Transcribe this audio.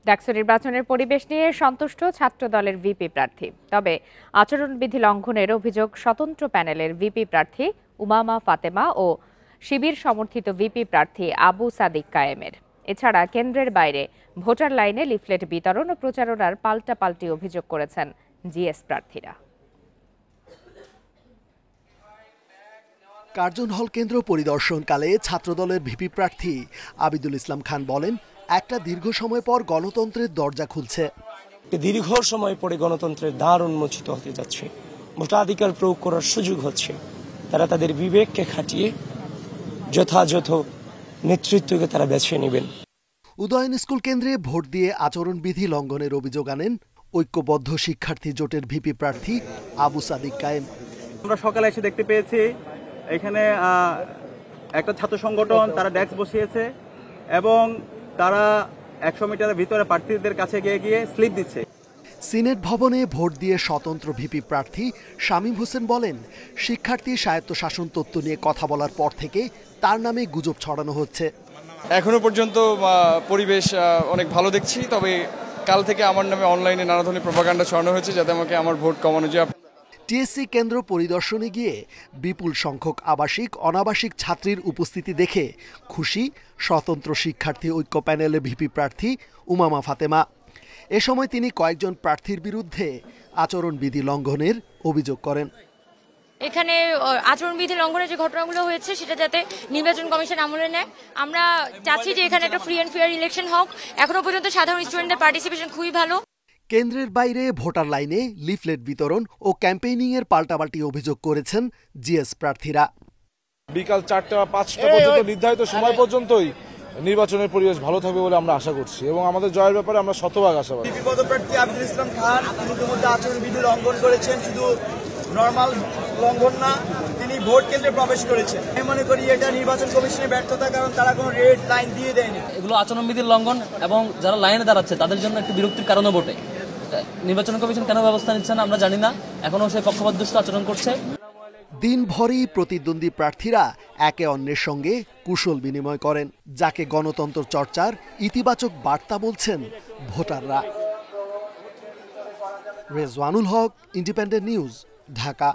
ডাকসু নির্বাচনের পরিবেশ নিয়ে সন্তুষ্ট ছাত্র দলের ভিপি প্রার্থী। তবে আচরণবিধি লঙ্ঘনের অভিযোগ স্বতন্ত্র প্যানেলের ভিপি প্রার্থী উমামা ফাতেমা ও শিবির সমর্থিত ভিপি প্রার্থী আবু সাদিক কায়েমের। এছাড়া কেন্দ্রের বাইরে ভোটার লাইনে লিফলেট বিতরণ ও প্রচারণার পাল্টাপাল্টি অভিযোগ করেছেন জিএস প্রার্থীরা। কার্জন হল কেন্দ্র পরিদর্শনকালে ছাত্রদলের ভিপি প্রার্থী আবিদুল ইসলাম খান বলেন, একটা দীর্ঘ সময় পর গণতন্ত্রের দরজা খুলছে। দীর্ঘ সময় পরে গণতন্ত্রের দ্বার উন্মোচিত হতে যাচ্ছে, ভোটাধিকার প্রয়োগ করার সুযোগ হচ্ছে। তারা তাদের বিবেককে খাটিয়ে যথাযথ নেতৃত্বকে তারা বেছে নেবেন। উদয়ন স্কুল কেন্দ্রে ভোট দিয়ে আচরণবিধি লঙ্ঘনের অভিযোগ আনেন ঐক্যবদ্ধ শিক্ষার্থী জোটের ভিপি প্রার্থী আবু সাদিক কায়েম। আমরা সকালে এসে দেখতে পেয়েছি এখানে একটা ছাত্র সংগঠন তারা ডেস্ক বসিয়েছে এবং তারা 100 মিটারের ভিতরে প্রার্থীদের কাছে গিয়ে স্লিপ দিচ্ছে। সিনেট ভবনে ভোট দিয়ে স্বতন্ত্র ভিপি প্রার্থী শামীম হোসেন বলেন, শিক্ষার্থী স্বায়ত্তশাসন তত্ত্ব নিয়ে কথা বলার পর থেকে তার নামে গুজব ছড়ানো হচ্ছে। এখনো পর্যন্ত পরিবেশ অনেক ভালো দেখছি, তবে কাল থেকে আমার নামে অনলাইনে নানা ধরনের প্রোপাগান্ডা ছড়ানো হয়েছে যাতে আমাকে আমার ভোট কমানো যায়। টিএসসি কেন্দ্র পরিদর্শনে গিয়ে বিপুল সংখ্যক আবাসিক অনাবাসিক ছাত্রীর উপস্থিতি দেখে খুশি স্বতন্ত্র শিক্ষার্থী ঐক্য প্যানেলের ভিপি প্রার্থী উমামা ফাতেমা। এ সময় তিনি কয়েকজন প্রার্থীর বিরুদ্ধে আচরণবিধি লঙ্ঘনের অভিযোগ করেন। এখানে আচরণবিধি লঙ্ঘনের যে ঘটনাগুলো হয়েছে সেটা যাতে নির্বাচন কমিশন আমলে নেয়। আমরা চাচ্ছি যে এখানে একটা ফ্রি অ্যান্ড ফেয়ার ইলেকশন হোক। এখনো পর্যন্ত সাধারণ স্টুডেন্টদের পার্টিসিপেশন খুবই ভালো। কেন্দ্রের বাইরে ভোটার লাইনে লিফলেট বিতরণ ও ক্যাম্পেইনিং এর পাল্টাপাল্টি অভিযোগ করেছেন জিএস প্রার্থীরা। বিকাল 4টা বা 5টা পর্যন্ত নির্ধারিত সময় পর্যন্তই নির্বাচনের পরিবেশ ভালো থাকবে বলে আমরা আশা করছি এবং আমাদের জয়ের ব্যাপারে আমরা শতভাগ আশাবাদী। পদপ্রার্থী আবিদুল ইসলাম খান তিনি ইতিমধ্যে আচরণবিধি লঙ্ঘন করেছেন, শুধু নর্মাল লঙ্ঘন না, তিনি ভোট কেন্দ্রে প্রবেশ করেছেন। আমি মনে করি এটা নির্বাচন কমিশনের ব্যর্থতা, কারণ তারা কোনো রেড লাইন দিয়ে দেয়নি। এগুলো আচরণবিধির লঙ্ঘন এবং যারা লাইনে দাঁড়াচ্ছে তাদের জন্য একটি বিরক্তির কারণও বটে। নির্বাচন কমিশন কেন ব্যবস্থা নিচ্ছে না আমরা জানি না, এখনো সে পক্ষপাতদুষ্ট আচরণ করছে। দিনভরই প্রতিদ্বন্দ্বী প্রার্থীরা একে অন্যের সঙ্গে কুশল বিনিময় করেন, যাকে গণতন্ত্র চর্চার ইতিবাচক বার্তা বলছেন ভোটাররা। রেজওয়ানুল হক, ইন্ডিপেন্ডেন্ট নিউজ, ঢাকা।